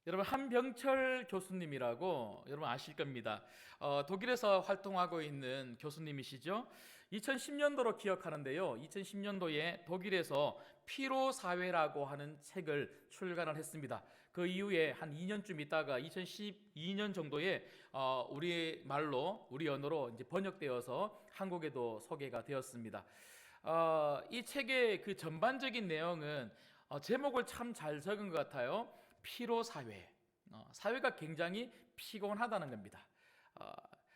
여러분, 한병철 교수님이라고 여러분 아실 겁니다. 독일에서 활동하고 있는 교수님이시죠. 2010년도로 기억하는데요, 2010년도에 독일에서 피로사회라고 하는 책을 출간을 했습니다. 그 이후에 한 2년쯤 있다가 2012년 정도에 우리 말로, 우리 언어로 이제 번역되어서 한국에도 소개가 되었습니다. 이 책의 그 전반적인 내용은 제목을 참 잘 적은 것 같아요. 피로사회. 사회가 굉장히 피곤하다는 겁니다.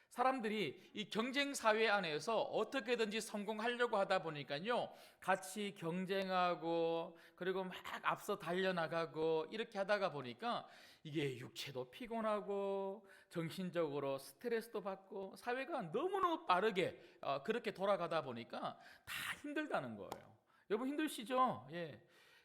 사람들이 이 경쟁사회 안에서 어떻게든지 성공하려고 하다 보니까요, 같이 경쟁하고 그리고 막 앞서 달려나가고 이렇게 하다가 보니까 이게 육체도 피곤하고 정신적으로 스트레스도 받고 사회가 너무너무 빠르게 그렇게 돌아가다 보니까 다 힘들다는 거예요. 여러분, 힘드시죠? 예.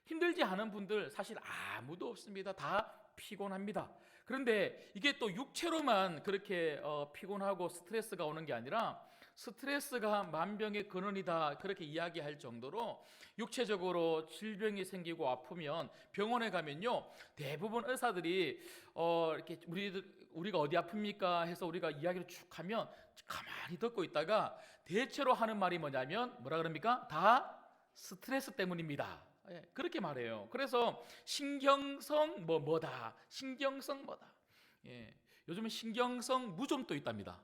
힘들지 않은 분들 사실 아무도 없습니다. 다 피곤합니다. 그런데 이게 또 육체로만 그렇게 피곤하고 스트레스가 오는 게 아니라 스트레스가 만병의 근원이다, 그렇게 이야기할 정도로 육체적으로 질병이 생기고 아프면 병원에 가면요, 대부분 의사들이 이렇게 우리가 어디 아픕니까 해서 우리가 이야기를 쭉 하면 가만히 듣고 있다가 대체로 하는 말이 뭐라 그럽니까? 다 스트레스 때문입니다. 예, 그렇게 말해요. 그래서 신경성 뭐다, 신경성 뭐다. 예, 요즘은 신경성 무좀도 있답니다.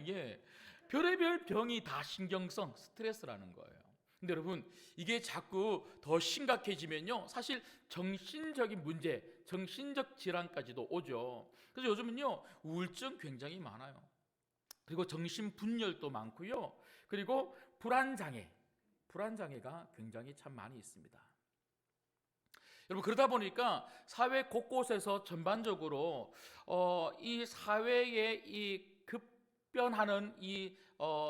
예, 별의별 병이 다 신경성 스트레스라는 거예요. 근데 여러분, 이게 자꾸 더 심각해지면요, 사실 정신적인 문제, 정신적 질환까지도 오죠. 그래서 요즘은요, 우울증 굉장히 많아요. 그리고 정신분열도 많고요. 그리고 불안장애가 굉장히 참 많이 있습니다. 여러분, 그러다 보니까 사회 곳곳에서 전반적으로 이 사회의 이 급변하는 이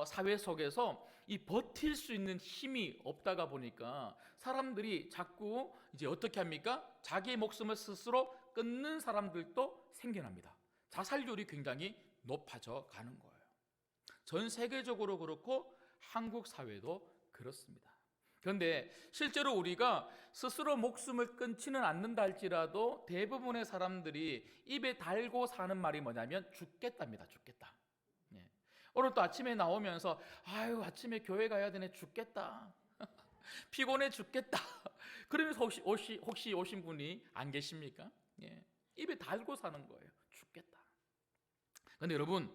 사회 속에서 이 버틸 수 있는 힘이 없다가 보니까 사람들이 자꾸 이제 어떻게 합니까? 자기의 목숨을 스스로 끊는 사람들도 생겨납니다. 자살률이 굉장히 높아져 가는 거예요. 전 세계적으로 그렇고 한국 사회도 그렇습니다. 그런데 실제로 우리가 스스로 목숨을 끊지는 않는다 할지라도 대부분의 사람들이 입에 달고 사는 말이 뭐냐면 죽겠답니다. 죽겠다. 예. 오늘 또 아침에 나오면서 아침에 교회 가야 되네, 죽겠다. 피곤해 죽겠다. 그러면서 혹시 오신 분이 안 계십니까? 예. 입에 달고 사는 거예요. 죽겠다. 그런데 여러분,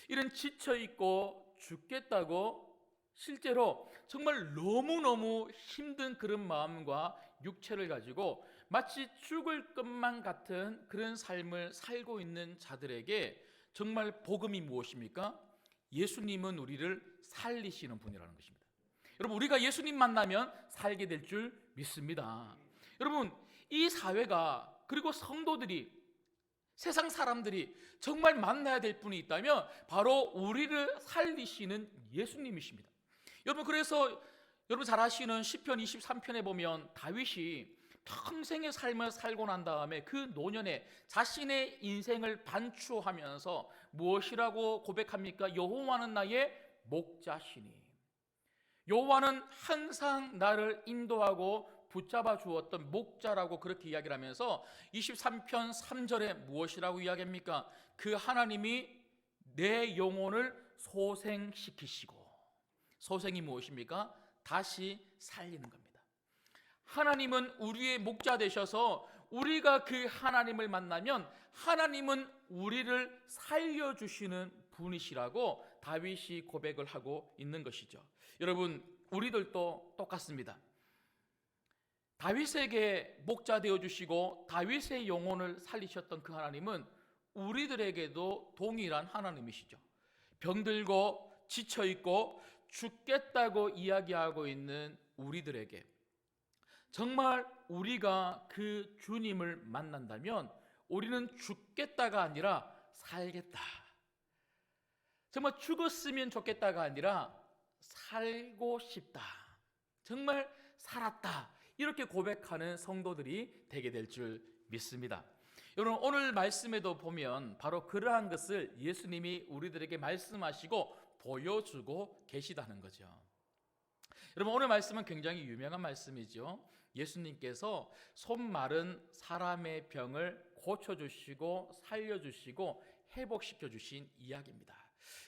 이런 지쳐있고 죽겠다고 실제로 정말 너무너무 힘든 그런 마음과 육체를 가지고 마치 죽을 것만 같은 그런 삶을 살고 있는 자들에게 정말 복음이 무엇입니까? 예수님은 우리를 살리시는 분이라는 것입니다. 여러분, 우리가 예수님 만나면 살게 될 줄 믿습니다. 여러분, 이 사회가, 그리고 성도들이, 세상 사람들이 정말 만나야 될 분이 있다면 바로 우리를 살리시는 예수님이십니다. 여러분, 그래서 여러분 잘 아시는 시편 23편에 보면 다윗이 평생의 삶을 살고 난 다음에 그 노년에 자신의 인생을 반추하면서 무엇이라고 고백합니까? 여호와는 나의 목자시니, 여호와는 항상 나를 인도하고 붙잡아 주었던 목자라고 그렇게 이야기를 하면서 23편 3절에 무엇이라고 이야기합니까? 그 하나님이 내 영혼을 소생시키시고, 소생이 무엇입니까? 다시 살리는 겁니다. 하나님은 우리의 목자 되셔서 우리가 그 하나님을 만나면 하나님은 우리를 살려주시는 분이시라고 다윗이 고백을 하고 있는 것이죠. 여러분, 우리들도 똑같습니다. 다윗에게 목자 되어주시고 다윗의 영혼을 살리셨던 그 하나님은 우리들에게도 동일한 하나님이시죠. 병들고 지쳐있고 죽겠다고 이야기하고 있는 우리들에게 정말 우리가 그 주님을 만난다면 우리는 죽겠다가 아니라 살겠다, 정말 죽었으면 좋겠다가 아니라 살고 싶다, 정말 살았다, 이렇게 고백하는 성도들이 되게 될 줄 믿습니다. 여러분, 오늘 말씀에도 보면 바로 그러한 것을 예수님이 우리들에게 말씀하시고 보여주고 계시다는 거죠. 여러분, 오늘 말씀은 굉장히 유명한 말씀이죠. 예수님께서 손 마른 사람의 병을 고쳐주시고 살려주시고 회복시켜주신 이야기입니다.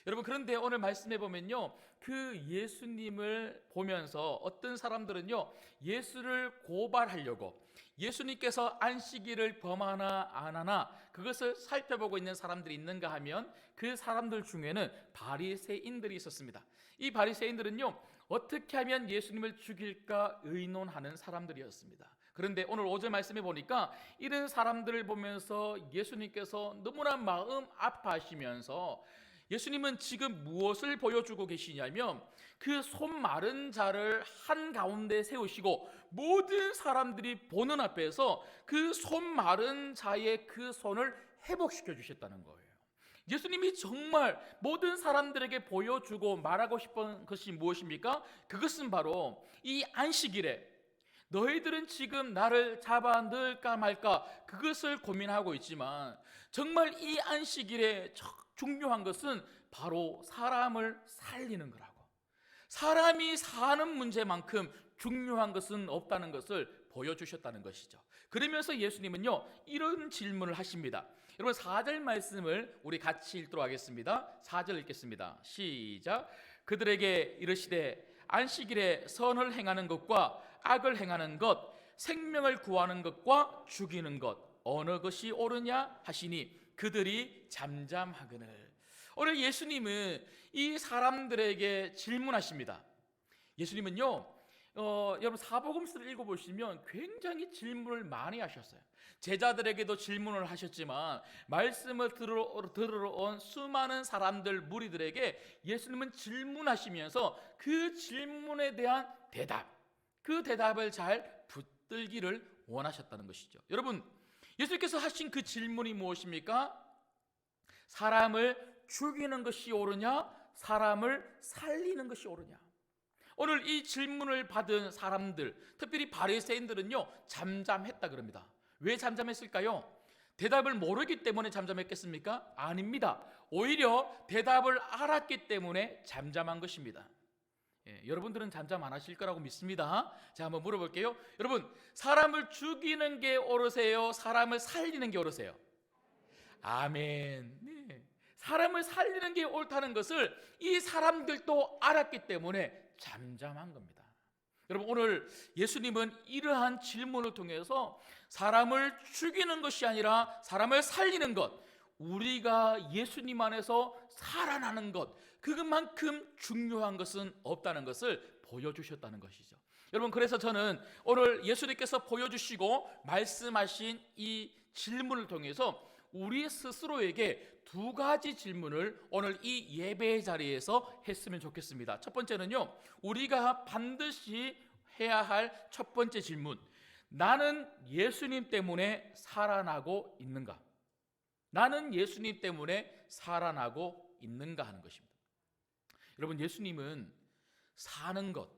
여러분, 그런데 오늘 말씀해 보면요, 그 예수님을 보면서 어떤 사람들은요, 예수를 고발하려고, 예수님께서 안식일을 범하나 안 하나 그것을 살펴보고 있는 사람들이 있는가 하면 그 사람들 중에는 바리새인들이 있었습니다. 이 바리새인들은요, 어떻게 하면 예수님을 죽일까 의논하는 사람들이었습니다. 그런데 오늘 5절 말씀해 보니까 이런 사람들을 보면서 예수님께서 너무나 마음 아파하시면서 예수님은 지금 무엇을 보여주고 계시냐면 그 손 마른 자를 한가운데 세우시고 모든 사람들이 보는 앞에서 그 손 마른 자의 그 손을 회복시켜 주셨다는 거예요. 예수님이 정말 모든 사람들에게 보여주고 말하고 싶은 것이 무엇입니까? 그것은 바로 이 안식일에 너희들은 지금 나를 잡아 넣을까 말까 그것을 고민하고 있지만 정말 이 안식일에 중요한 것은 바로 사람을 살리는 거라고. 사람이 사는 문제만큼 중요한 것은 없다는 것을 보여주셨다는 것이죠. 그러면서 예수님은요, 이런 질문을 하십니다. 여러분, 4절 말씀을 우리 같이 읽도록 하겠습니다. 4절 읽겠습니다. 시작. 그들에게 이르시되 안식일에 선을 행하는 것과 악을 행하는 것, 생명을 구하는 것과 죽이는 것 어느 것이 옳으냐 하시니 그들이 잠잠하거늘. 오늘 예수님은 이 사람들에게 질문하십니다. 예수님은요, 여러분 사복음서를 읽어보시면 굉장히 질문을 많이 하셨어요. 제자들에게도 질문을 하셨지만 말씀을 들으러 온 수많은 사람들 무리들에게 예수님은 질문하시면서 그 질문에 대한 대답, 그 대답을 잘 붙들기를 원하셨다는 것이죠. 여러분, 예수님께서 하신 그 질문이 무엇입니까? 사람을 죽이는 것이 옳으냐, 사람을 살리는 것이 옳으냐. 오늘 이 질문을 받은 사람들, 특별히 바리새인들은요, 잠잠했다 그럽니다. 왜 잠잠했을까요? 대답을 모르기 때문에 잠잠했겠습니까? 아닙니다. 오히려 대답을 알았기 때문에 잠잠한 것입니다. 여러분들은 잠잠 안 하실 거라고 믿습니다. 자, 한번 물어볼게요. 여러분, 사람을 죽이는 게 옳으세요? 사람을 살리는 게 옳으세요? 아멘. 네. 사람을 살리는 게 옳다는 것을 이 사람들도 알았기 때문에 잠잠한 겁니다. 여러분, 오늘 예수님은 이러한 질문을 통해서 사람을 죽이는 것이 아니라 사람을 살리는 것, 우리가 예수님 안에서 살아나는 것, 그것만큼 중요한 것은 없다는 것을 보여주셨다는 것이죠. 여러분, 그래서 저는 오늘 예수님께서 보여주시고 말씀하신 이 질문을 통해서 우리 스스로에게 두 가지 질문을 오늘 이 예배의 자리에서 했으면 좋겠습니다. 첫 번째는요, 우리가 반드시 해야 할 첫 번째 질문, 나는 예수님 때문에 살아나고 있는가? 나는 예수님 때문에 살아나고 있는가 하는 것입니다. 여러분, 예수님은 사는 것,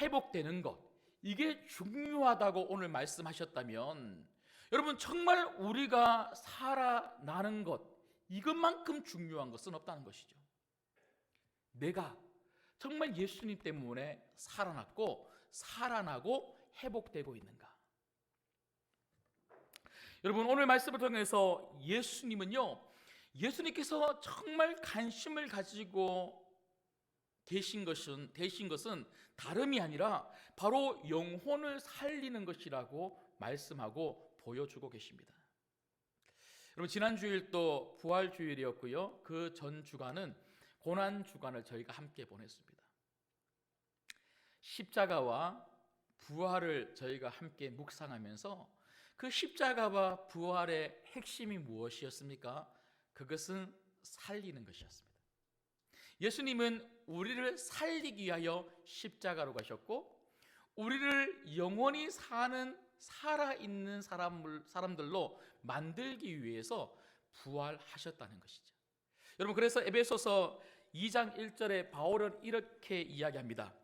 회복되는 것, 이게 중요하다고 오늘 말씀하셨다면 여러분, 정말 우리가 살아나는 것, 이것만큼 중요한 것은 없다는 것이죠. 내가 정말 예수님 때문에 살아났고 살아나고 회복되고 있는가? 여러분, 오늘 말씀을 통해서 예수님께서 정말 관심을 가지고 되신 것은 다름이 아니라 바로 영혼을 살리는 것이라고 말씀하고 보여주고 계십니다. 여러분, 지난 주일도 부활 주일이었고요. 그 전 주간은 고난 주간을 저희가 함께 보냈습니다. 십자가와 부활을 저희가 함께 묵상하면서 그 십자가와 부활의 핵심이 무엇이었습니까? 그것은 살리는 것이었습니다. 예수님은 우리를 살리기 위하여 십자가로 가셨고 우리를 영원히 살아있는 사람들로 만들기 위해서 부활하셨다는 것이죠. 여러분, 그래서 에베소서 2장 1절에 바울은 이렇게 이야기합니다.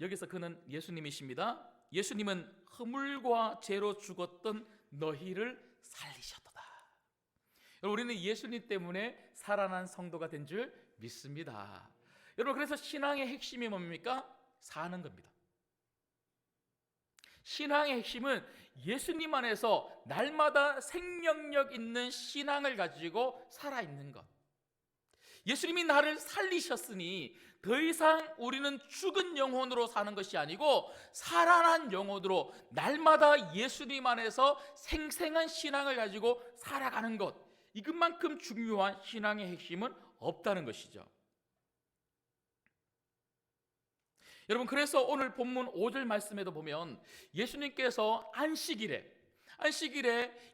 여기서 그는 예수님이십니다. 예수님은 허물과 죄로 죽었던 너희를 살리셨도다. 우리는 예수님 때문에 살아난 성도가 된 줄 믿습니다. 여러분, 그래서 신앙의 핵심이 뭡니까? 사는 겁니다. 신앙의 핵심은 예수님 안에서 날마다 생명력 있는 신앙을 가지고 살아있는 것. 예수님이 나를 살리셨으니 더 이상 우리는 죽은 영혼으로 사는 것이 아니고 살아난 영혼으로 날마다 예수님 안에서 생생한 신앙을 가지고 살아가는 것. 이것만큼 중요한 신앙의 핵심은 없다는 것이죠. 여러분, 그래서 오늘 본문 5절 말씀에도 보면 예수님께서 안식일에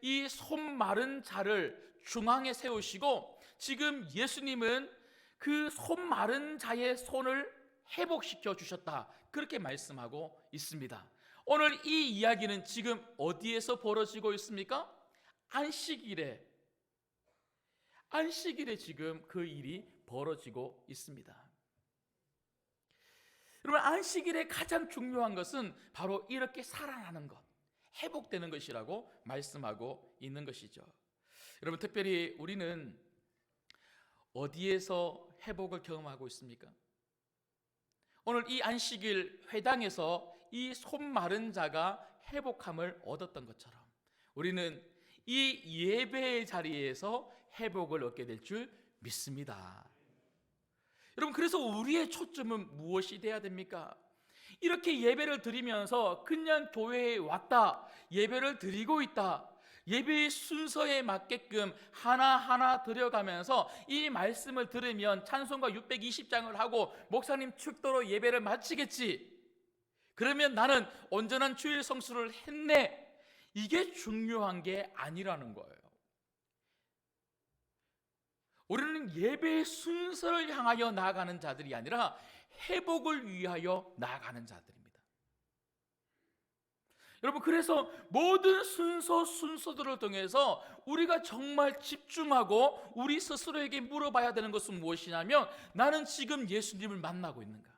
이 손 마른 자를 중앙에 세우시고 지금 예수님은 그 손 마른 자의 손을 회복시켜 주셨다, 그렇게 말씀하고 있습니다. 오늘 이 이야기는 지금 어디에서 벌어지고 있습니까? 안식일에 지금 그 일이 벌어지고 있습니다. 여러분, 안식일에 가장 중요한 것은 바로 이렇게 살아나는 것, 회복되는 것이라고 말씀하고 있는 것이죠. 여러분, 특별히 우리는 어디에서 회복을 경험하고 있습니까? 오늘 이 안식일 회당에서 이 손 마른 자가 회복함을 얻었던 것처럼 우리는 이 예배의 자리에서 회복을 얻게 될 줄 믿습니다. 여러분, 그래서 우리의 초점은 무엇이 돼야 됩니까? 이렇게 예배를 드리면서 그냥 교회에 왔다, 예배를 드리고 있다, 예배의 순서에 맞게끔 하나하나 드려가면서 이 말씀을 들으면 찬송가 620장을 하고 목사님 축도로 예배를 마치겠지, 그러면 나는 온전한 주일 성수를 했네, 이게 중요한 게 아니라는 거예요. 우리는 예배의 순서를 향하여 나아가는 자들이 아니라 회복을 위하여 나아가는 자들입니다. 여러분, 그래서 모든 순서들을 통해서 우리가 정말 집중하고 우리 스스로에게 물어봐야 되는 것은 무엇이냐면, 나는 지금 예수님을 만나고 있는가?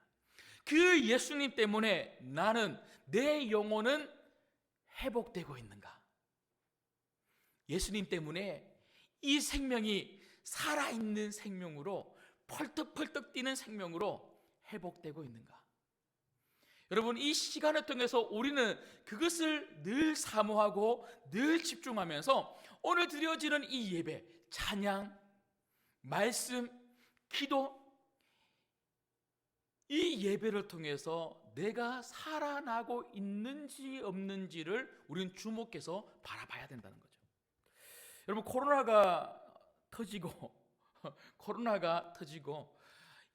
그 예수님 때문에 내 영혼은 회복되고 있는가? 예수님 때문에 이 생명이 살아있는 생명으로, 펄떡펄떡 뛰는 생명으로 회복되고 있는가? 여러분, 이 시간을 통해서 우리는 그것을 늘 사모하고 늘 집중하면서 오늘 드려지는 이 예배, 찬양, 말씀, 기도, 이 예배를 통해서 내가 살아나고 있는지 없는지를 우리는 주목해서 바라봐야 된다는 거죠. 여러분, 코로나가 터지고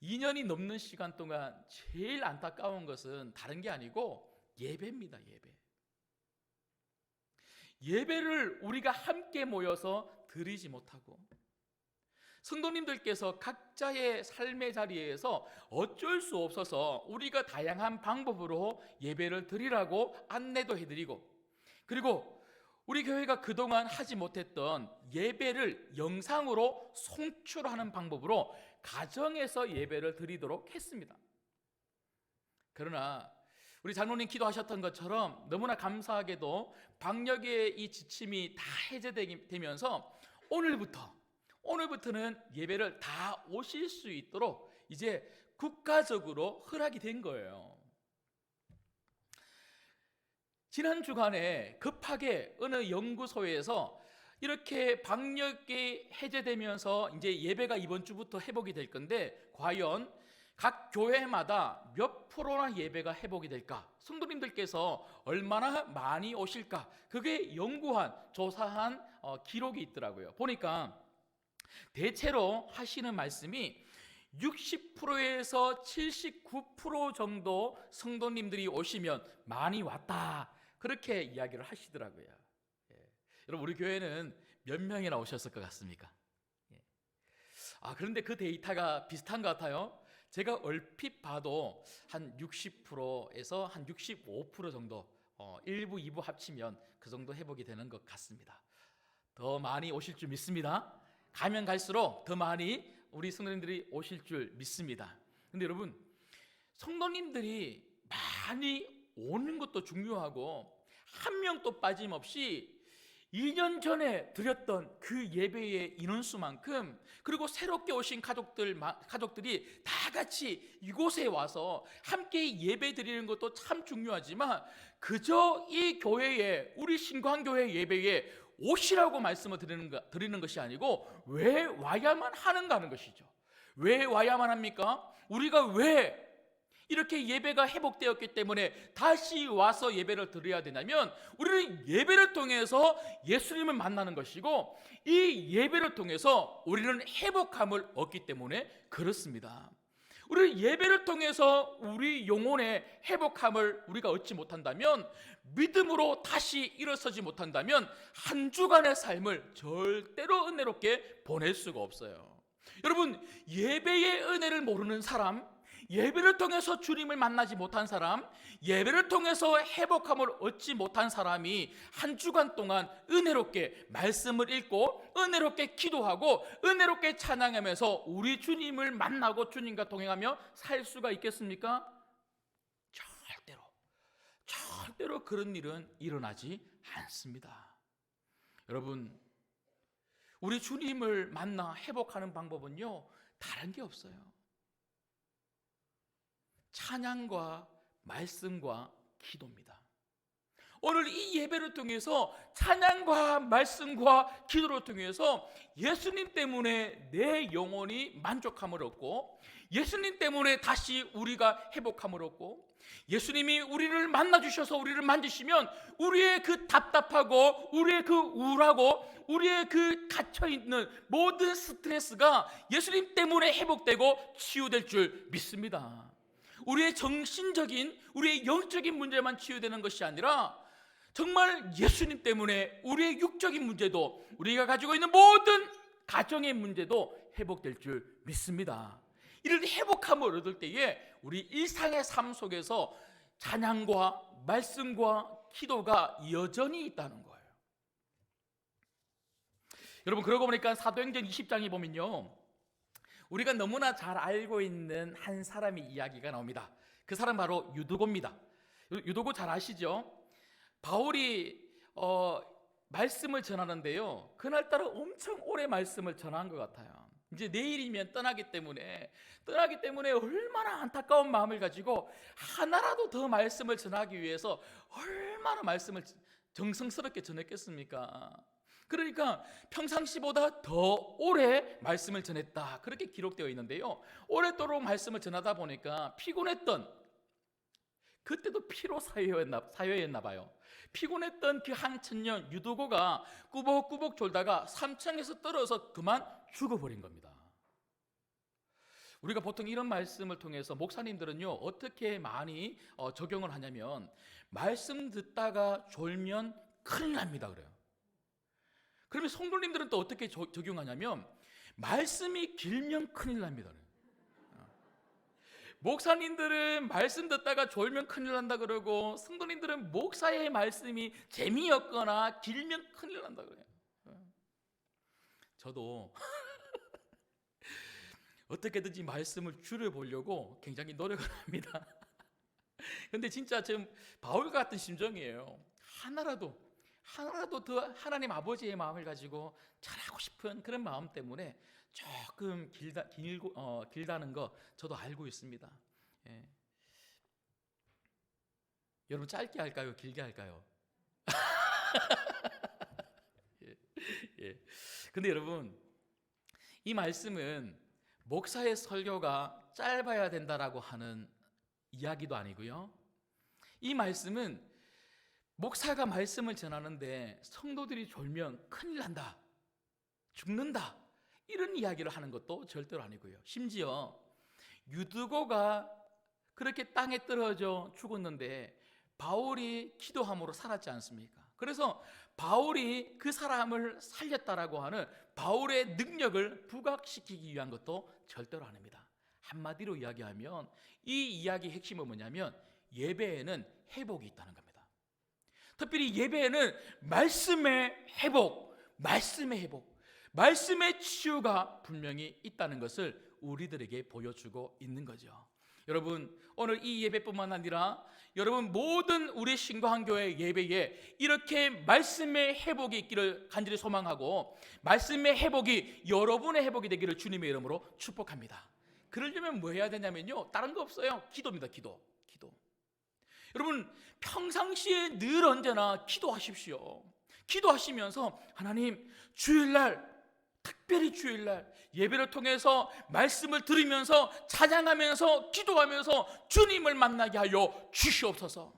2년이 넘는 시간 동안 제일 안타까운 것은 다른 게 아니고 예배입니다. 예배를 우리가 함께 모여서 드리지 못하고, 성도님들께서 각자의 삶의 자리에서 어쩔 수 없어서 우리가 다양한 방법으로 예배를 드리라고 안내도 해드리고, 그리고 우리 교회가 그동안 하지 못했던 예배를 영상으로 송출하는 방법으로 가정에서 예배를 드리도록 했습니다. 그러나 우리 장로님 기도하셨던 것처럼 너무나 감사하게도 방역의 이 지침이 다 해제되면서 오늘부터는 예배를 다 오실 수 있도록 이제 국가적으로 허락이 된 거예요. 지난 주간에 급하게 어느 연구소에서 이렇게 방역이 해제되면서 이제 예배가 이번 주부터 회복이 될 건데, 과연 각 교회마다 몇 프로나 예배가 회복이 될까? 성도님들께서 얼마나 많이 오실까? 그게 조사한 기록이 있더라고요. 보니까 대체로 하시는 말씀이 60%에서 79% 정도 성도님들이 오시면 많이 왔다, 그렇게 이야기를 하시더라고요. 여러분, 우리 교회는 몇 명이나 오셨을 것 같습니까? 그런데 그 데이터가 비슷한 것 같아요. 제가 얼핏 봐도 한 60%에서 한 65% 정도, 1부, 2부 합치면 그 정도 회복이 되는 것 같습니다. 더 많이 오실 줄 믿습니다. 가면 갈수록 더 많이 우리 성도님들이 오실 줄 믿습니다. 근데 여러분, 성도님들이 많이 오는 것도 중요하고 한 명도 빠짐없이 2년 전에 드렸던 그 예배의 인원수만큼, 그리고 새롭게 오신 가족들이 다 같이 이곳에 와서 함께 예배 드리는 것도 참 중요하지만, 그저 이 교회에, 우리 신광교회 예배에 오시라고 말씀을 드리는 것이 아니고 왜 와야만 하는가 하는 것이죠. 왜 와야만 합니까? 우리가 왜 이렇게 예배가 회복되었기 때문에 다시 와서 예배를 드려야 되냐면, 우리는 예배를 통해서 예수님을 만나는 것이고, 이 예배를 통해서 우리는 회복함을 얻기 때문에 그렇습니다. 우리 예배를 통해서 우리 영혼의 회복함을 우리가 얻지 못한다면, 믿음으로 다시 일어서지 못한다면 한 주간의 삶을 절대로 은혜롭게 보낼 수가 없어요. 여러분, 예배의 은혜를 모르는 사람, 예배를 통해서 주님을 만나지 못한 사람, 예배를 통해서 회복함을 얻지 못한 사람이 한 주간 동안 은혜롭게 말씀을 읽고 은혜롭게 기도하고 은혜롭게 찬양하면서 우리 주님을 만나고 주님과 동행하며 살 수가 있겠습니까? 절대로 그런 일은 일어나지 않습니다. 여러분, 우리 주님을 만나 회복하는 방법은요, 다른 게 없어요. 찬양과 말씀과 기도입니다. 오늘 이 예배를 통해서 찬양과 말씀과 기도를 통해서 예수님 때문에 내 영혼이 만족함을 얻고, 예수님 때문에 다시 우리가 회복함을 얻고, 예수님이 우리를 만나주셔서 우리를 만지시면 우리의 그 답답하고 우리의 그 우울하고 우리의 그 갇혀있는 모든 스트레스가 예수님 때문에 회복되고 치유될 줄 믿습니다. 우리의 정신적인, 우리의 영적인 문제만 치유되는 것이 아니라 정말 예수님 때문에 우리의 육적인 문제도, 우리가 가지고 있는 모든 가정의 문제도 회복될 줄 믿습니다. 이를 회복함을 얻을 때에 우리 일상의 삶 속에서 찬양과 말씀과 기도가 여전히 있다는 거예요. 여러분, 그러고 보니까 사도행전 20장에 보면요, 우리가 너무나 잘 알고 있는 한 사람의 이야기가 나옵니다. 그 사람 바로 유두고입니다. 유두고 잘 아시죠? 바울이 말씀을 전하는데요, 그날따라 엄청 오래 말씀을 전한 것 같아요. 이제 내일이면 떠나기 때문에 얼마나 안타까운 마음을 가지고 하나라도 더 말씀을 전하기 위해서 얼마나 말씀을 정성스럽게 전했겠습니까? 그러니까 평상시보다 더 오래 말씀을 전했다, 그렇게 기록되어 있는데요, 오랫도록 말씀을 전하다 보니까 피곤했던, 그때도 피로 사회였나 봐요. 피곤했던 그 한 청년 유두고가 꾸벅꾸벅 졸다가 삼층에서 떨어져서 그만 죽어버린 겁니다. 우리가 보통 이런 말씀을 통해서 목사님들은요, 어떻게 많이 적용을 하냐면, 말씀 듣다가 졸면 큰일 납니다 그래요. 그러면 성도님들은 또 어떻게 적용하냐면, 말씀이 길면 큰일 납니다 그래요. 목사님들은 말씀 듣다가 졸면 큰일 난다 그러고, 성도님들은 목사의 말씀이 재미없거나 길면 큰일 난다 그래요. 저도 어떻게든지 말씀을 줄여보려고 굉장히 노력을 합니다. 근데 진짜 지금 바울 같은 심정이에요. 하나라도 더 하나님 아버지의 마음을 가지고 잘하고 싶은 그런 마음 때문에 조금 길다는 거 저도 알고 있습니다. 예. 여러분, 짧게 할까요? 길게 할까요? 예. 근데 여러분, 이 말씀은 목사의 설교가 짧아야 된다라고 하는 이야기도 아니고요, 이 말씀은 목사가 말씀을 전하는데 성도들이 졸면 큰일 난다, 죽는다, 이런 이야기를 하는 것도 절대로 아니고요. 심지어 유두고가 그렇게 땅에 떨어져 죽었는데 바울이 기도함으로 살았지 않습니까? 그래서 바울이 그 사람을 살렸다라고 하는 바울의 능력을 부각시키기 위한 것도 절대로 아닙니다. 한마디로 이야기하면 이 이야기의 핵심은 뭐냐면, 예배에는 회복이 있다는 겁니다. 특별히 예배에는 말씀의 회복, 말씀의 치유가 분명히 있다는 것을 우리들에게 보여주고 있는 거죠. 여러분, 오늘 이 예배뿐만 아니라 여러분 모든 우리 신과한교회 예배에 이렇게 말씀의 회복이 있기를 간절히 소망하고, 말씀의 회복이 여러분의 회복이 되기를 주님의 이름으로 축복합니다. 그러려면 뭐 해야 되냐면요, 다른 거 없어요. 기도입니다. 기도. 여러분, 평상시에 늘 언제나 기도하십시오. 기도하시면서 하나님, 주일날, 특별히 주일날 예배를 통해서 말씀을 들으면서 찬양하면서 기도하면서 주님을 만나게 하여 주시옵소서.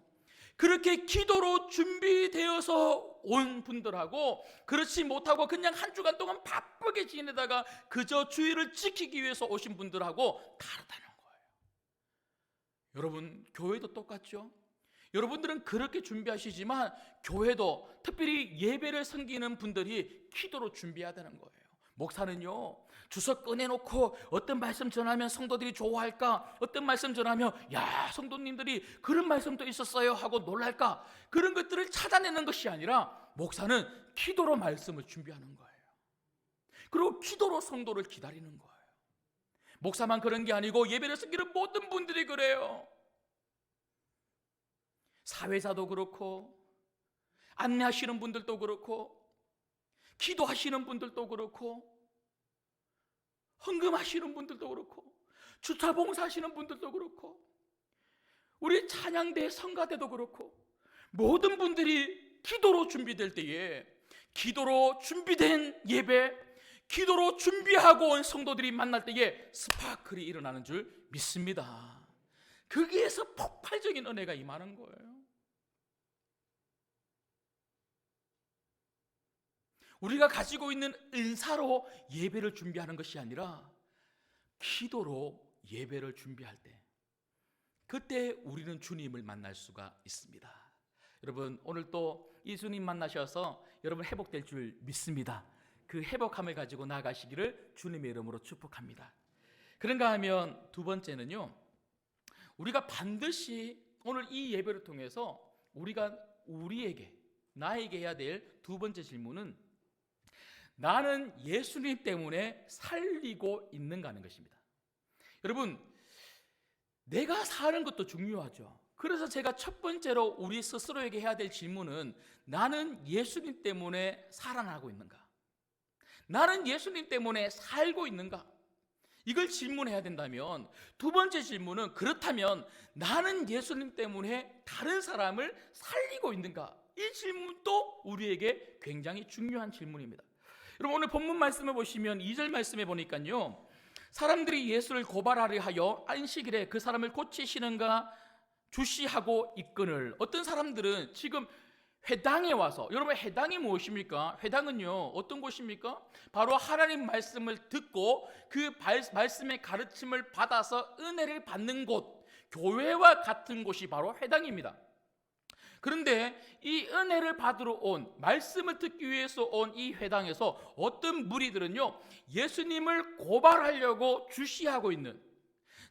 그렇게 기도로 준비되어서 온 분들하고, 그렇지 못하고 그냥 한 주간 동안 바쁘게 지내다가 그저 주일을 지키기 위해서 오신 분들하고 다르다는 거예요. 여러분, 교회도 똑같죠? 여러분들은 그렇게 준비하시지만 교회도, 특별히 예배를 섬기는 분들이 기도로 준비해야 되는 거예요. 목사는요, 주석 꺼내놓고 어떤 말씀 전하면 성도들이 좋아할까, 어떤 말씀 전하면 야, 성도님들이 그런 말씀도 있었어요 하고 놀랄까, 그런 것들을 찾아내는 것이 아니라 목사는 기도로 말씀을 준비하는 거예요. 그리고 기도로 성도를 기다리는 거예요. 목사만 그런 게 아니고 예배를 섬기는 모든 분들이 그래요. 사회자도 그렇고, 안내하시는 분들도 그렇고, 기도하시는 분들도 그렇고, 헌금하시는 분들도 그렇고, 주차 봉사하시는 분들도 그렇고, 우리 찬양대 성가대도 그렇고, 모든 분들이 기도로 준비될 때에, 기도로 준비된 예배, 기도로 준비하고 온 성도들이 만날 때에 스파클이 일어나는 줄 믿습니다. 거기에서 폭발적인 은혜가 임하는 거예요. 우리가 가지고 있는 은사로 예배를 준비하는 것이 아니라 기도로 예배를 준비할 때, 그때 우리는 주님을 만날 수가 있습니다. 여러분, 오늘 또 이 주님 만나셔서 여러분 회복될 줄 믿습니다. 그 회복함을 가지고 나아가시기를 주님의 이름으로 축복합니다. 그런가 하면 두 번째는요, 우리가 반드시 오늘 이 예배를 통해서 우리가 나에게 해야 될 두 번째 질문은, 나는 예수님 때문에 살리고 있는가 하는 것입니다. 여러분, 내가 사는 것도 중요하죠. 그래서 제가 첫 번째로 우리 스스로에게 해야 될 질문은, 나는 예수님 때문에 살아나고 있는가? 나는 예수님 때문에 살고 있는가? 이걸 질문해야 된다면, 두 번째 질문은, 그렇다면 나는 예수님 때문에 다른 사람을 살리고 있는가? 이 질문도 우리에게 굉장히 중요한 질문입니다. 여러분, 오늘 본문 말씀을 보시면 2절 말씀에 보니까요, 사람들이 예수를 고발하려 하여 안식일에 그 사람을 고치시는가 주시하고 있거늘. 어떤 사람들은 지금 회당에 와서, 여러분 회당이 무엇입니까? 회당은요 어떤 곳입니까? 바로 하나님 말씀을 듣고 그 말씀의 가르침을 받아서 은혜를 받는 곳, 교회와 같은 곳이 바로 회당입니다. 그런데 이 은혜를 받으러 온, 말씀을 듣기 위해서 온 이 회당에서 어떤 무리들은요, 예수님을 고발하려고 주시하고 있는,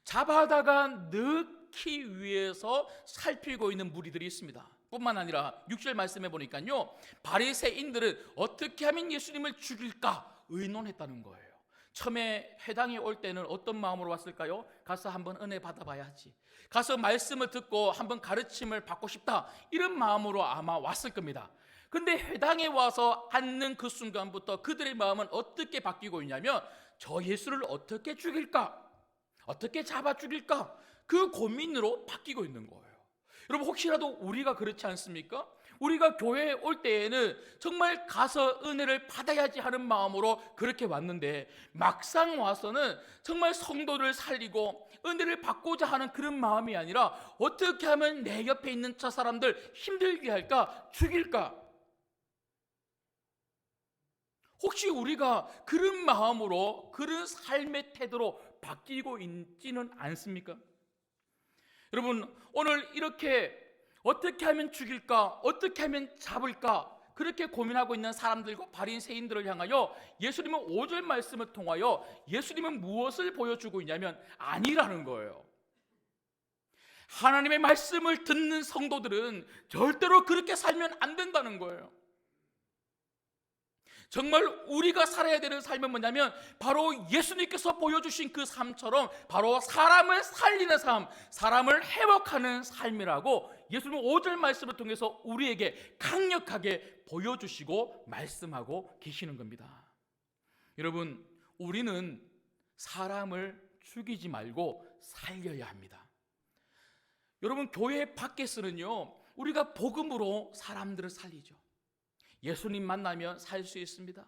잡아다가 넣기 위해서 살피고 있는 무리들이 있습니다. 뿐만 아니라 6절 말씀해 보니까요, 바리새인들은 어떻게 하면 예수님을 죽일까 의논했다는 거예요. 처음에 회당에 올 때는 어떤 마음으로 왔을까요? 가서 한번 은혜 받아봐야지, 가서 말씀을 듣고 한번 가르침을 받고 싶다, 이런 마음으로 아마 왔을 겁니다. 근데 회당에 와서 앉는 그 순간부터 그들의 마음은 어떻게 바뀌고 있냐면, 저 예수를 어떻게 죽일까, 어떻게 잡아 죽일까, 그 고민으로 바뀌고 있는 거예요. 여러분, 혹시라도 우리가 그렇지 않습니까? 우리가 교회에 올 때에는 정말 가서 은혜를 받아야지 하는 마음으로 그렇게 왔는데, 막상 와서는 정말 성도를 살리고 은혜를 받고자 하는 그런 마음이 아니라, 어떻게 하면 내 옆에 있는 저 사람들 힘들게 할까, 죽일까. 혹시 우리가 그런 마음으로, 그런 삶의 태도로 바뀌고 있지는 않습니까? 여러분, 오늘 이렇게 어떻게 하면 죽일까, 어떻게 하면 잡을까, 그렇게 고민하고 있는 사람들과 바리새인들을 향하여 예수님은 5절 말씀을 통하여 예수님은 무엇을 보여주고 있냐면, 아니라는 거예요. 하나님의 말씀을 듣는 성도들은 절대로 그렇게 살면 안 된다는 거예요. 정말 우리가 살아야 되는 삶은 뭐냐면 바로 예수님께서 보여주신 그 삶처럼 바로 사람을 살리는 삶, 사람을 회복하는 삶이라고 예수님은 5절 말씀을 통해서 우리에게 강력하게 보여주시고 말씀하고 계시는 겁니다. 여러분, 우리는 사람을 죽이지 말고 살려야 합니다. 여러분, 교회 밖에서는요, 우리가 복음으로 사람들을 살리죠. 예수님 만나면 살 수 있습니다.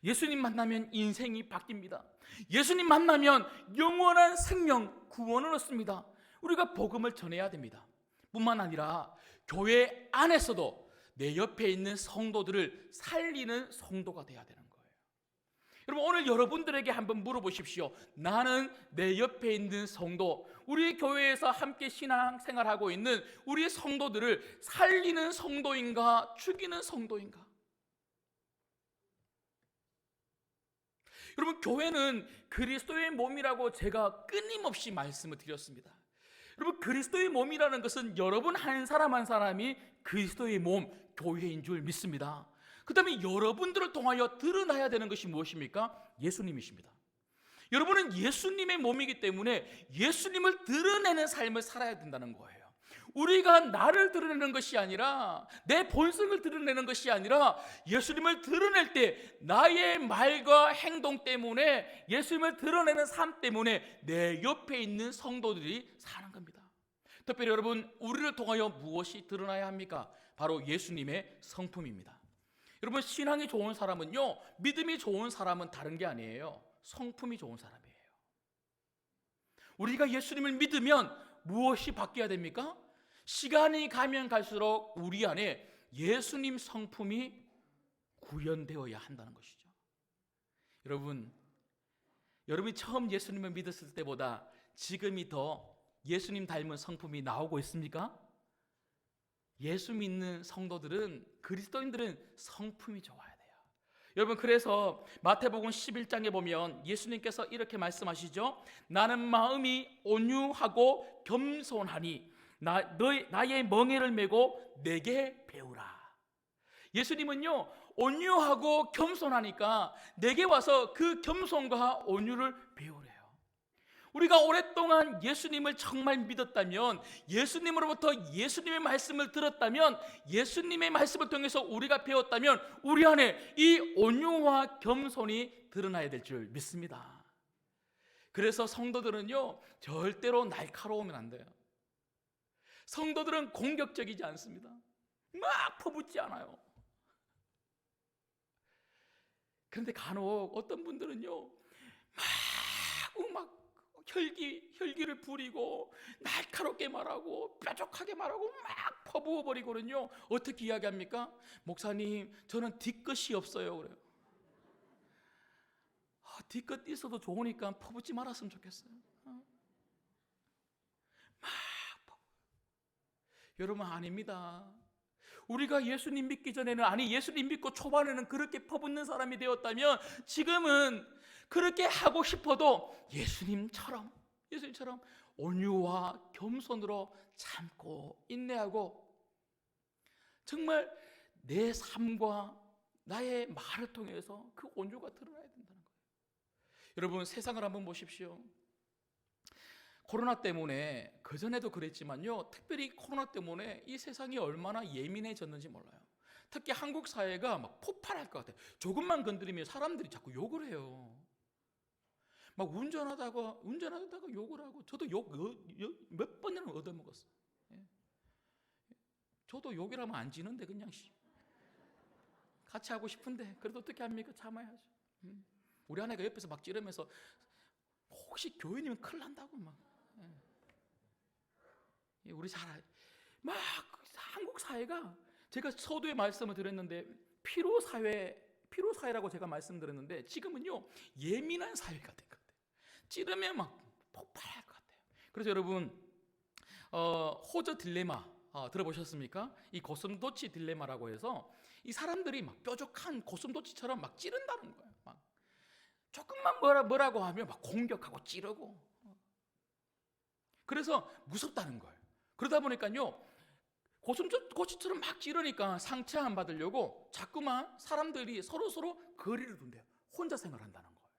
예수님 만나면 인생이 바뀝니다. 예수님 만나면 영원한 생명, 구원을 얻습니다. 우리가 복음을 전해야 됩니다. 뿐만 아니라 교회 안에서도 내 옆에 있는 성도들을 살리는 성도가 돼야 되는 거예요. 여러분, 오늘 여러분들에게 한번 물어보십시오. 나는 내 옆에 있는 성도, 우리 교회에서 함께 신앙생활하고 있는 우리 성도들을 살리는 성도인가, 죽이는 성도인가? 여러분, 교회는 그리스도의 몸이라고 제가 끊임없이 말씀을 드렸습니다. 여러분, 그리스도의 몸이라는 것은 여러분 한 사람 한 사람이 그리스도의 몸, 교회인 줄 믿습니다. 그 다음에 여러분들을 통하여 드러나야 되는 것이 무엇입니까? 예수님이십니다. 여러분은 예수님의 몸이기 때문에 예수님을 드러내는 삶을 살아야 된다는 거예요. 우리가 나를 드러내는 것이 아니라, 내 본성을 드러내는 것이 아니라 예수님을 드러낼 때 나의 말과 행동 때문에, 예수님을 드러내는 삶 때문에 내 옆에 있는 성도들이 사는 겁니다. 특별히 여러분, 우리를 통하여 무엇이 드러나야 합니까? 바로 예수님의 성품입니다. 여러분, 신앙이 좋은 사람은요, 믿음이 좋은 사람은 다른 게 아니에요. 성품이 좋은 사람이에요. 우리가 예수님을 믿으면 무엇이 바뀌어야 됩니까? 시간이 가면 갈수록 우리 안에 예수님 성품이 구현되어야 한다는 것이죠. 여러분이 처음 예수님을 믿었을 때보다 지금이 더 예수님 닮은 성품이 나오고 있습니까? 예수 믿는 성도들은, 그리스도인들은 성품이 좋아야 돼요. 여러분, 그래서 마태복음 11장에 보면 예수님께서 이렇게 말씀하시죠. 나는 마음이 온유하고 겸손하니 나의 멍에를 메고 내게 배우라. 예수님은요, 온유하고 겸손하니까 내게 와서 그 겸손과 온유를 배우래요. 우리가 오랫동안 예수님을 정말 믿었다면, 예수님으로부터 예수님의 말씀을 들었다면, 예수님의 말씀을 통해서 우리가 배웠다면 우리 안에 이 온유와 겸손이 드러나야 될 줄 믿습니다. 그래서 성도들은요, 절대로 날카로우면 안 돼요. 성도들은 공격적이지 않습니다. 막 퍼붓지 않아요. 그런데 간혹 어떤 분들은요, 막 혈기를 부리고 날카롭게 말하고 뾰족하게 말하고 막 퍼부어 버리거든요. 어떻게 이야기합니까? 목사님, 저는 뒤끝이 없어요. 그래요. 뒤끝 있어도 좋으니까 퍼붓지 말았으면 좋겠어요. 여러분, 아닙니다. 우리가 예수님 믿기 전에는, 아니 예수님 믿고 초반에는 그렇게 퍼붓는 사람이 되었다면 지금은 그렇게 하고 싶어도 예수님처럼 온유와 겸손으로 참고 인내하고 정말 내 삶과 나의 말을 통해서 그 온유가 드러나야 된다는 거예요. 여러분, 세상을 한번 보십시오. 코로나 때문에, 그전에도 그랬지만요, 특별히 코로나 때문에 이 세상이 얼마나 예민해졌는지 몰라요. 특히 한국 사회가 막 폭발할 것 같아요. 조금만 건드리면 사람들이 자꾸 욕을 해요. 막 운전하다가 욕을 하고, 저도 욕 몇 번이나 얻어먹었어요. 저도 욕이라면 안 지는데 그냥 같이 하고 싶은데 그래도 어떻게 합니까? 참아야죠. 우리 아내가 옆에서 막 찌르면서 혹시 교회님은 큰일 난다고 막. 우리 막 한국 사회가, 제가 서두에 말씀을 드렸는데 피로사회라고 제가 말씀드렸는데 지금은요, 예민한 사회가 된 것 같아요. 찌르면 막 폭발할 것 같아요. 그래서 여러분, 호저 딜레마 들어보셨습니까? 이 고슴도치 딜레마라고 해서 이 사람들이 막 뾰족한 고슴도치처럼 막 찌른다는 거예요. 막 조금만 뭐라고 하면 막 공격하고 찌르고. 그래서 무섭다는 거예요. 그러다 보니까요, 고추처럼 막 찌르니까 상처 안 받으려고 자꾸만 사람들이 서로 거리를 둔대요. 혼자 생활한다는 거예요.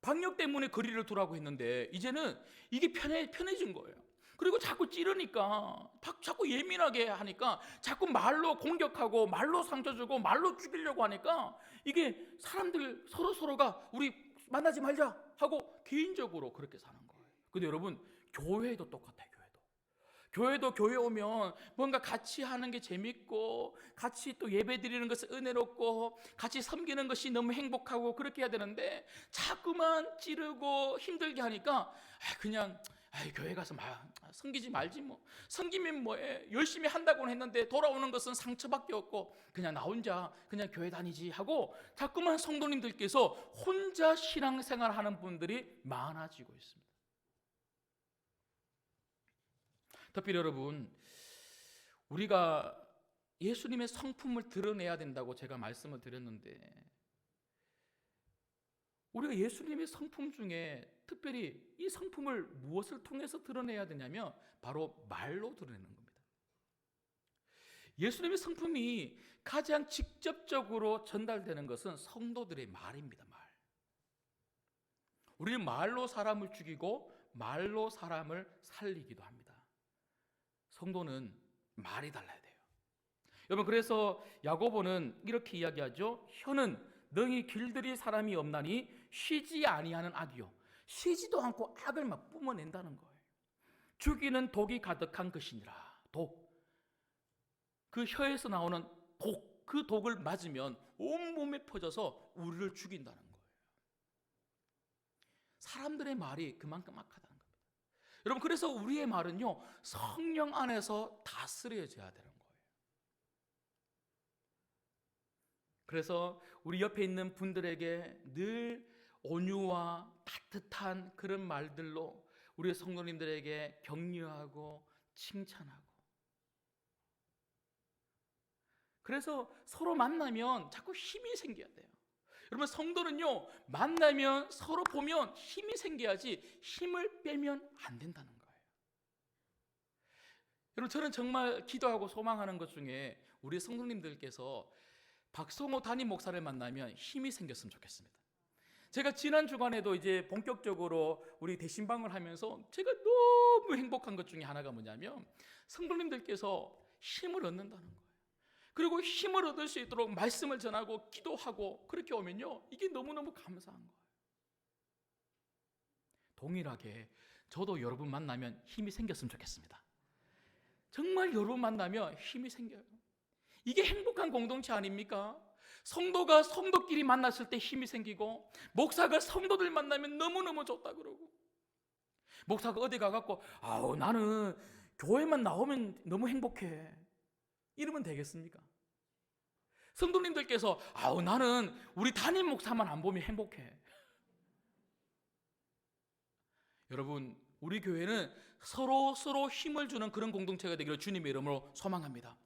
방역 때문에 거리를 두라고 했는데 이제는 이게 편해진 거예요. 그리고 자꾸 찌르니까, 자꾸 예민하게 하니까, 자꾸 말로 공격하고 말로 상처 주고 말로 죽이려고 하니까 이게 사람들 서로가 우리 만나지 말자 하고 개인적으로 그렇게 사는 거예요. 근데 여러분, 교회도 똑같아요. 교회도 교회 오면 뭔가 같이 하는 게 재밌고, 같이 또 예배 드리는 것은 은혜롭고, 같이 섬기는 것이 너무 행복하고 그렇게 해야 되는데 자꾸만 찌르고 힘들게 하니까 그냥 교회 가서 섬기지 말지 뭐. 섬기면 뭐해. 열심히 한다고는 했는데 돌아오는 것은 상처밖에 없고 그냥 나 혼자 그냥 교회 다니지 하고 자꾸만 성도님들께서 혼자 신앙생활하는 분들이 많아지고 있습니다. 특별히 여러분, 우리가 예수님의 성품을 드러내야 된다고 제가 말씀을 드렸는데, 우리가 예수님의 성품 중에 특별히 이 성품을 무엇을 통해서 드러내야 되냐면 바로 말로 드러내는 겁니다. 예수님의 성품이 가장 직접적으로 전달되는 것은 성도들의 말입니다. 말. 우리는 말로 사람을 죽이고 말로 사람을 살리기도 합니다. 성도는 말이 달라야 돼요. 여러분, 그래서 야고보는 이렇게 이야기하죠. 혀는 능히 길들일 사람이 없나니 쉬지 아니하는 악이요, 쉬지도 않고 악을 막 뿜어낸다는 거예요. 죽이는 독이 가득한 것이니라. 독, 그 혀에서 나오는 독, 그 독을 맞으면 온몸에 퍼져서 우리를 죽인다는 거예요. 사람들의 말이 그만큼 악하다는 겁니다. 여러분, 그래서 우리의 말은요, 성령 안에서 다스려져야 되는 거예요. 그래서 우리 옆에 있는 분들에게 늘 온유와 따뜻한 그런 말들로 우리 성도님들에게 격려하고 칭찬하고, 그래서 서로 만나면 자꾸 힘이 생겨야 돼요. 여러분, 성도는요, 만나면 서로 보면 힘이 생겨야지 힘을 빼면 안 된다는 거예요. 여러분, 저는 정말 기도하고 소망하는 것 중에 우리 성도님들께서 박성호 담임 목사를 만나면 힘이 생겼으면 좋겠습니다. 제가 지난 주간에도 이제 본격적으로 우리 대신방을 하면서 제가 너무 행복한 것 중에 하나가 뭐냐면 성도님들께서 힘을 얻는다는 거예요. 그리고 힘을 얻을 수 있도록 말씀을 전하고 기도하고 그렇게 오면요, 이게 너무너무 감사한 거예요. 동일하게 저도 여러분 만나면 힘이 생겼으면 좋겠습니다. 정말 여러분 만나면 힘이 생겨요. 이게 행복한 공동체 아닙니까? 성도가 성도끼리 만났을 때 힘이 생기고, 목사가 성도들 만나면 너무너무 좋다 그러고, 목사가 어디 가갖고 나는 교회만 나오면 너무 행복해 이러면 되겠습니까? 성도님들께서 나는 우리 담임 목사만 안 보면 행복해. 여러분, 우리 교회는 서로 힘을 주는 그런 공동체가 되기를 주님의 이름으로 소망합니다.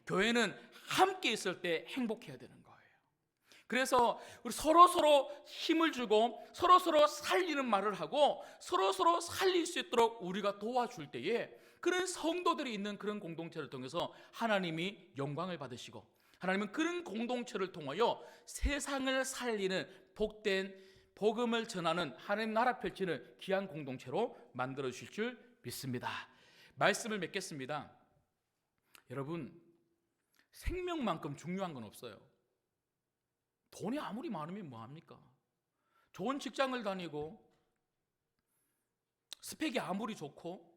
교회는 함께 있을 때 행복해야 되는 거예요. 그래서 우리 서로 힘을 주고 서로 살리는 말을 하고 서로 살릴 수 있도록 우리가 도와줄 때에 그런 성도들이 있는 그런 공동체를 통해서 하나님이 영광을 받으시고, 하나님은 그런 공동체를 통하여 세상을 살리는 복된 복음을 전하는 하나님 나라 펼치는 귀한 공동체로 만들어 주실 줄 믿습니다. 말씀을 맺겠습니다. 여러분, 생명만큼 중요한 건 없어요. 돈이 아무리 많으면 뭐합니까? 좋은 직장을 다니고 스펙이 아무리 좋고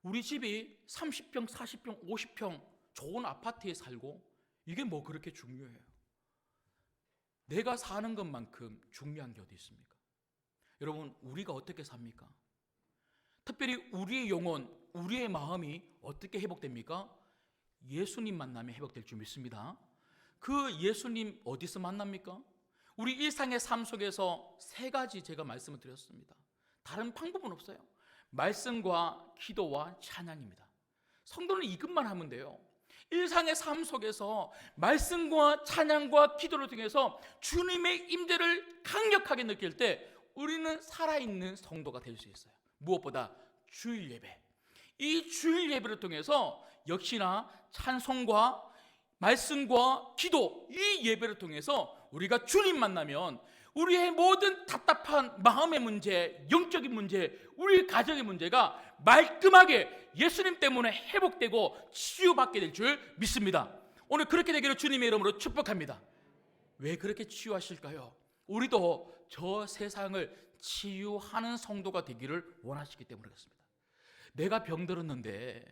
우리 집이 30평, 40평, 50평 좋은 아파트에 살고 이게 뭐 그렇게 중요해요? 내가 사는 것만큼 중요한 게 어디 있습니까? 여러분, 우리가 어떻게 삽니까? 특별히 우리의 영혼, 우리의 마음이 어떻게 회복됩니까? 예수님 만나면 회복될 줄 믿습니다. 그 예수님 어디서 만납니까? 우리 일상의 삶 속에서 세 가지 제가 말씀을 드렸습니다. 다른 방법은 없어요. 말씀과 기도와 찬양입니다. 성도는 이것만 하면 돼요. 일상의 삶 속에서 말씀과 찬양과 기도를 통해서 주님의 임재를 강력하게 느낄 때 우리는 살아있는 성도가 될 수 있어요. 무엇보다 주일 예배, 이 주일 예배를 통해서 역시나 찬송과 말씀과 기도, 이 예배를 통해서 우리가 주님 만나면 우리의 모든 답답한 마음의 문제, 영적인 문제, 우리 가정의 문제가 말끔하게 예수님 때문에 회복되고 치유받게 될 줄 믿습니다. 오늘 그렇게 되기를 주님의 이름으로 축복합니다. 왜 그렇게 치유하실까요? 우리도 저 세상을 치유하는 성도가 되기를 원하시기 때문에 그렇습니다. 내가 병들었는데,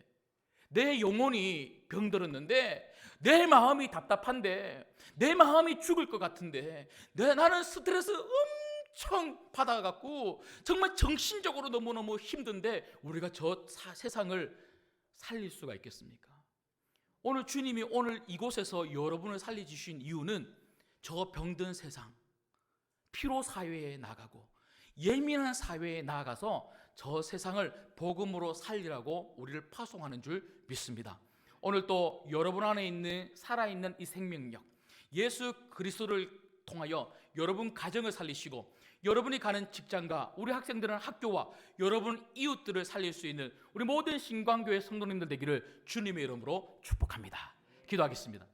내 영혼이 병들었는데, 내 마음이 답답한데, 내 마음이 죽을 것 같은데, 나는 스트레스 엄청 받아갖고 정말 정신적으로 너무너무 힘든데 우리가 저 세상을 살릴 수가 있겠습니까? 오늘 주님이 오늘 이곳에서 여러분을 살려주신 이유는 저 병든 세상, 피로 사회에 나가고 예민한 사회에 나아가서 저 세상을 복음으로 살리라고 우리를 파송하는 줄 믿습니다. 오늘 또 여러분 안에 있는 살아있는 이 생명력, 예수 그리스도를 통하여 여러분 가정을 살리시고 여러분이 가는 직장과 우리 학생들은 학교와 여러분 이웃들을 살릴 수 있는 우리 모든 신광교회 성도님들 되기를 주님의 이름으로 축복합니다. 기도하겠습니다.